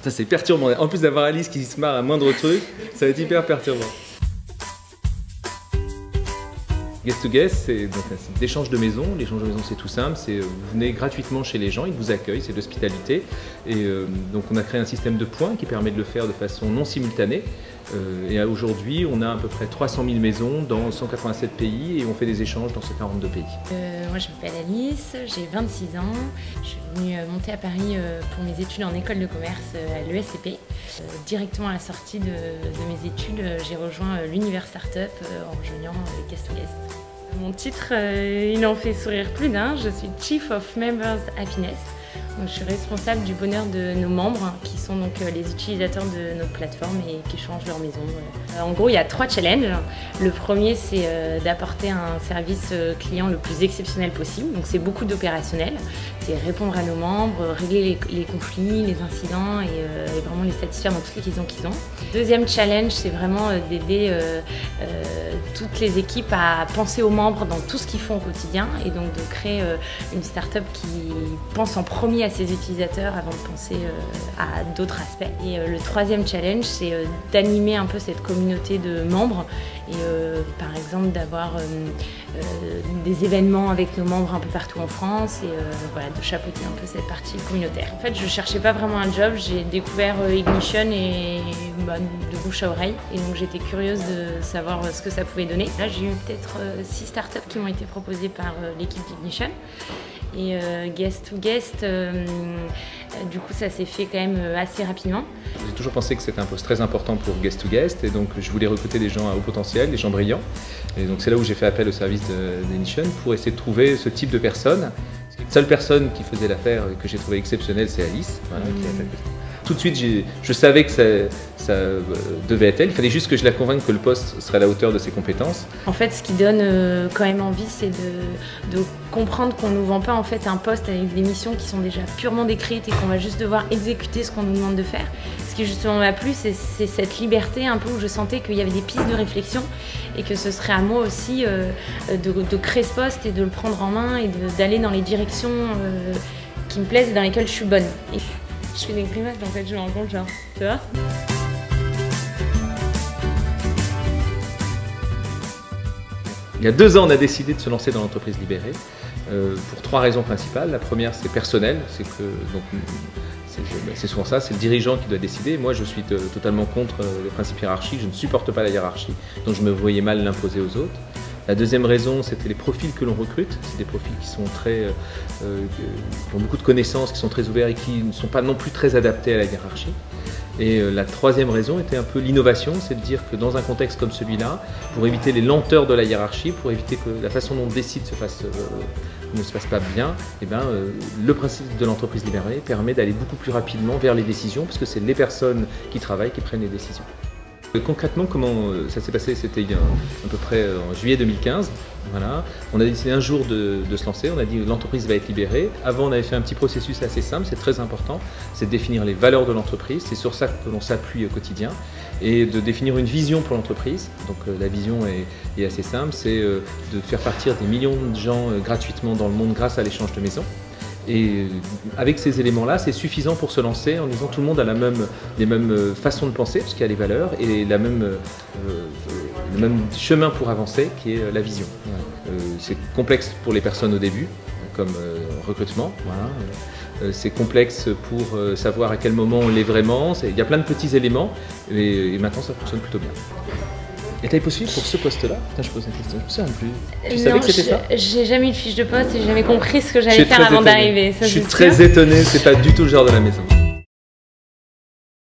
Ça c'est perturbant. En plus d'avoir Alice qui se marre à moindre truc, ça va être hyper perturbant. Guest to Guest, c'est l'échange de maison. L'échange de maison, c'est tout simple. Vous venez gratuitement chez les gens, ils vous accueillent, c'est de l'hospitalité. Et donc on a créé un système de points qui permet de le faire de façon non simultanée. Et aujourd'hui, on a à peu près 300 000 maisons dans 187 pays et on fait des échanges dans ces 42 pays. Moi, je m'appelle Alice, j'ai 26 ans. Je suis venue monter à Paris pour mes études en école de commerce à l'ESCP. Directement à la sortie de mes études, j'ai rejoint l'univers startup en rejoignant Guest to Guest. Mon titre, il en fait sourire plus d'un. Je suis Chief of Members Happiness. Donc, je suis responsable du bonheur de nos membres, qui sont donc les utilisateurs de notre plateforme et qui changent leur maison. En gros, il y a 3 challenges. Le premier, c'est d'apporter un service client le plus exceptionnel possible. Donc, c'est beaucoup d'opérationnel. C'est répondre à nos membres, régler les conflits, les incidents et vraiment les satisfaire dans toutes les questions qu'ils ont. Deuxième challenge, c'est vraiment d'aider toutes les équipes à penser aux membres dans tout ce qu'ils font au quotidien et donc de créer une start-up qui pense en premier à ses utilisateurs avant de penser à d'autres aspects. Et le troisième challenge, c'est d'animer un peu cette communauté de membres et par exemple d'avoir des événements avec nos membres un peu partout en France et voilà, de chapeauter un peu cette partie communautaire. En fait, je cherchais pas vraiment un job, j'ai découvert Ignition et de bouche à oreille et donc j'étais curieuse de savoir ce que ça pouvait donner. Là, j'ai eu peut-être 6 startups qui m'ont été proposées par l'équipe d'Ignition. Et Guest to Guest, du coup ça s'est fait quand même assez rapidement. J'ai toujours pensé que c'était un poste très important pour Guest to Guest et donc je voulais recruter des gens à haut potentiel, des gens brillants. Et donc c'est là où j'ai fait appel au service d'Ignition pour essayer de trouver ce type de personne. La seule personne qui faisait l'affaire que j'ai trouvé exceptionnelle, c'est Alice. Voilà, qui a fait tout de suite, je savais que ça devait être elle. Il fallait juste que je la convainque que le poste serait à la hauteur de ses compétences. En fait, ce qui donne quand même envie, c'est de comprendre qu'on ne nous vend pas en fait un poste avec des missions qui sont déjà purement décrites et qu'on va juste devoir exécuter ce qu'on nous demande de faire. Ce qui justement m'a plu, c'est cette liberté un peu où je sentais qu'il y avait des pistes de réflexion et que ce serait à moi aussi de créer ce poste et de le prendre en main et d'aller dans les directions qui me plaisent et dans lesquelles je suis bonne. Et je fais des grimaces en fait, je me rends compte genre, tu vois. Il y a 2 ans, on a décidé de se lancer dans l'entreprise libérée pour 3 raisons principales. La première, c'est personnel, c'est souvent ça, c'est le dirigeant qui doit décider. Moi, je suis totalement contre les principes hiérarchiques, je ne supporte pas la hiérarchie, donc je me voyais mal l'imposer aux autres. La deuxième raison, c'était les profils que l'on recrute. C'est des profils qui sont qui ont beaucoup de connaissances, qui sont très ouverts et qui ne sont pas non plus très adaptés à la hiérarchie. Et la troisième raison était un peu l'innovation, c'est de dire que dans un contexte comme celui-là, pour éviter les lenteurs de la hiérarchie, pour éviter que la façon dont on décide ne se passe pas bien, le principe de l'entreprise libérée permet d'aller beaucoup plus rapidement vers les décisions, parce que c'est les personnes qui travaillent qui prennent les décisions. Concrètement, comment ça s'est passé? C'était à peu près en juillet 2015. Voilà. On a décidé un jour de se lancer, on a dit l'entreprise va être libérée. Avant, on avait fait un petit processus assez simple, c'est très important, c'est de définir les valeurs de l'entreprise, c'est sur ça que l'on s'appuie au quotidien, et de définir une vision pour l'entreprise. Donc la vision est assez simple, c'est de faire partir des millions de gens gratuitement dans le monde grâce à l'échange de maisons. Et avec ces éléments-là, c'est suffisant pour se lancer en disant que tout le monde a les mêmes façons de penser, parce qu'il y a les valeurs, et le même chemin pour avancer, qui est la vision. C'est complexe pour les personnes au début, comme recrutement. Voilà. C'est complexe pour savoir à quel moment on l'est vraiment. Il y a plein de petits éléments, et maintenant ça fonctionne plutôt bien. Et t'avais postulé pour ce poste-là? Je pose une question, je me souviens plus. Tu savais que c'était ça? J'ai jamais eu de fiche de poste et j'ai jamais compris ce que j'allais faire avant d'arriver. Je suis très étonné, c'est pas du tout le genre de la maison.